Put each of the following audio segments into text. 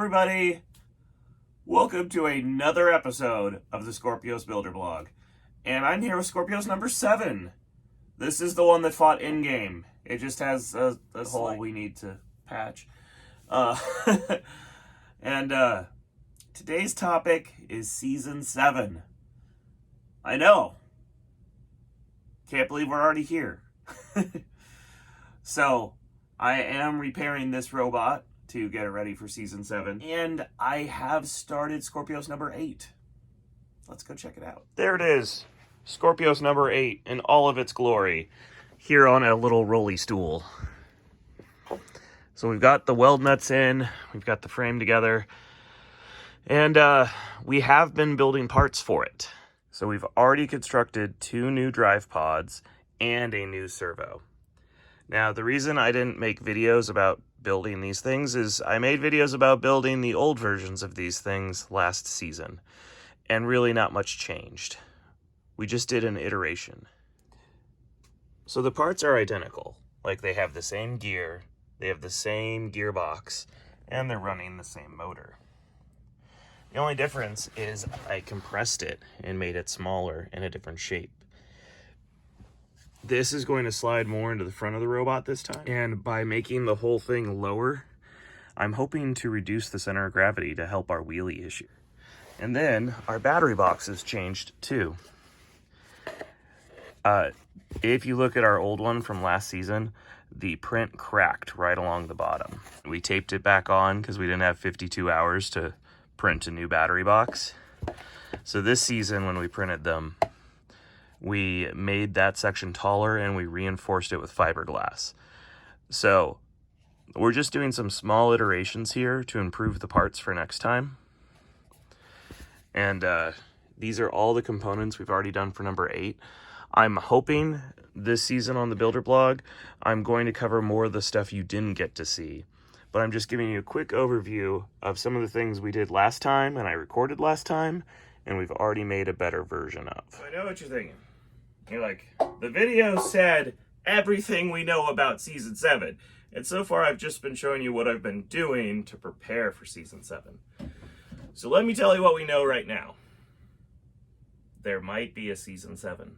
everybody! Welcome to another episode of the Skorpios Builder Blog. And I'm here with Skorpios number 7. This is the one that fought in-game. It just has a hole we need to patch. Today's topic is Season 7. I know. Can't believe we're already here. So, I am repairing this robot to get it ready for Season 7. And I have started Skorpios number 8. Let's go check it out. There it is. Skorpios number 8 in all of its glory. Here on a little rolly stool. So we've got the weld nuts in. We've got the frame together. And we have been building parts for it. So we've already constructed 2 new drive pods and a new servo. Now, the reason I didn't make videos about building these things is I made videos about building the old versions of these things last season, and really not much changed. We just did an iteration. So the parts are identical. Like, they have the same gear, they have the same gearbox, and they're running the same motor. The only difference is I compressed it and made it smaller in a different shape. This is going to slide more into the front of the robot this time. And by making the whole thing lower, I'm hoping to reduce the center of gravity to help our wheelie issue. And then our battery box has changed too. If you look at our old one from last season, the print cracked right along the bottom. We taped it back on because we didn't have 52 hours to print a new battery box. So this season when we printed them, we made that section taller and we reinforced it with fiberglass. So we're just doing some small iterations here to improve the parts for next time. And these are all the components we've already done for number 8. I'm hoping this season on the Builder Blog, I'm going to cover more of the stuff you didn't get to see. But I'm just giving you a quick overview of some of the things we did last time and I recorded last time, and we've already made a better version of. I know what you're thinking. You're like, the video said everything we know about Season 7. And so far I've just been showing you what I've been doing to prepare for Season 7. So let me tell you what we know right now. There might be a Season 7.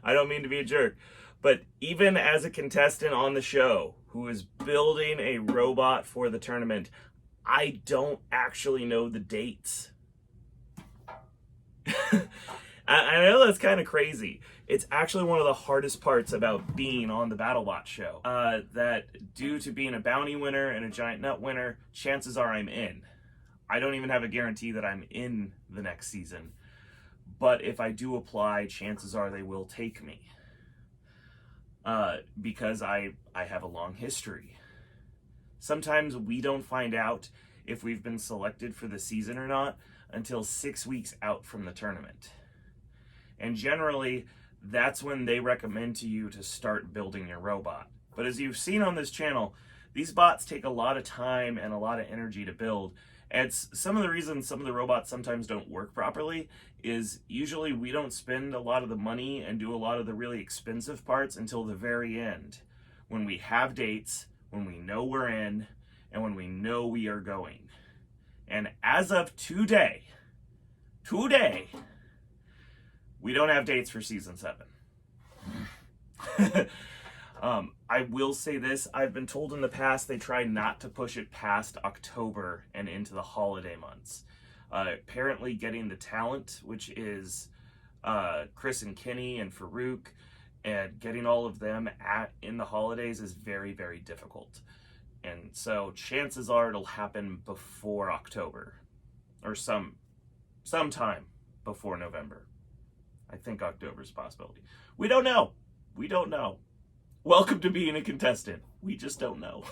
I don't mean to be a jerk, but even as a contestant on the show who is building a robot for the tournament, I don't actually know the dates. I know that's kind of crazy. It's actually one of the hardest parts about being on the Battlebots show. That due to being a bounty winner and a giant nut winner, chances are I'm in. I don't even have a guarantee that I'm in the next season. But if I do apply, chances are they will take me. Because I have a long history. Sometimes we don't find out if we've been selected for the season or not until 6 weeks out from the tournament. And generally, that's when they recommend to you to start building your robot. But as you've seen on this channel, these bots take a lot of time and a lot of energy to build. And some of the reasons some of the robots sometimes don't work properly is usually we don't spend a lot of the money and do a lot of the really expensive parts until the very end, when we have dates, when we know we're in, and when we know we are going. And as of today, we don't have dates for Season 7. I will say this, I've been told in the past they try not to push it past October and into the holiday months. Apparently getting the talent, which is Chris and Kenny and Farouk, and getting all of them in the holidays is very, very difficult. And so chances are it'll happen before October, or sometime before November. I think October's a possibility. We don't know. We don't know. Welcome to being a contestant. We just don't know.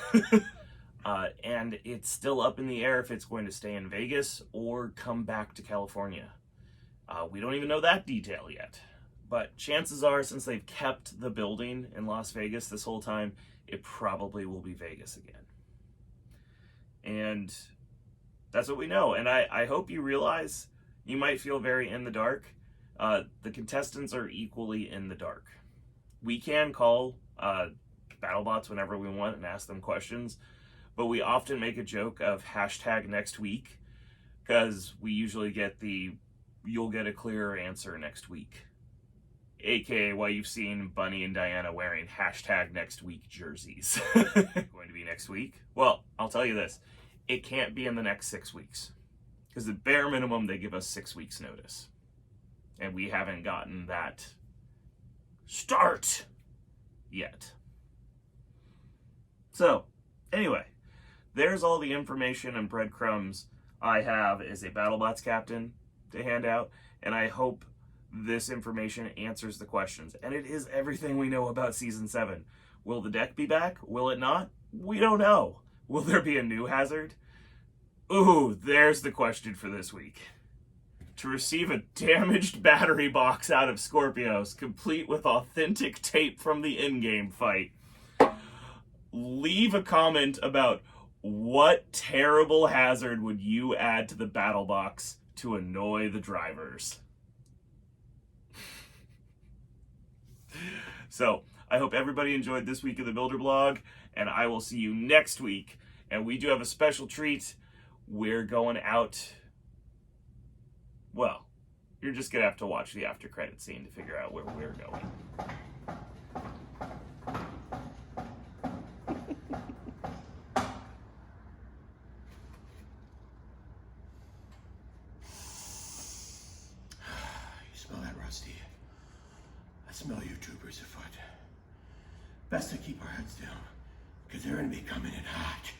And it's still up in the air if it's going to stay in Vegas or come back to California. We don't even know that detail yet. But chances are, since they've kept the building in Las Vegas this whole time, it probably will be Vegas again. And that's what we know. And I hope you realize you might feel very in the dark. The contestants are equally in the dark. We can call Battlebots whenever we want and ask them questions. But we often make a joke of hashtag next week, because we usually get the "you'll get a clearer answer next week." AKA why you've seen Bunny and Diana wearing hashtag next week jerseys. Going to be next week? Well, I'll tell you this. It can't be in the next 6 weeks. Because the bare minimum, they give us 6 weeks notice. And we haven't gotten that start yet. So, anyway, there's all the information and breadcrumbs I have as a Battlebots captain to hand out, and I hope this information answers the questions. And it is everything we know about Season 7. Will the deck be back? Will it not? We don't know. Will there be a new hazard? Ooh, there's the question for this week. To receive a damaged battery box out of Skorpios, complete with authentic tape from the in-game fight, leave a comment about what terrible hazard would you add to the battle box to annoy the drivers. So, I hope everybody enjoyed this week of the Builder Blog, and I will see you next week. And we do have a special treat. We're going out... Well, you're just going to have to watch the after credit scene to figure out where we're going. You smell that, Rusty? I smell you troopers afoot. Best to keep our heads down, because they're going to be coming in hot.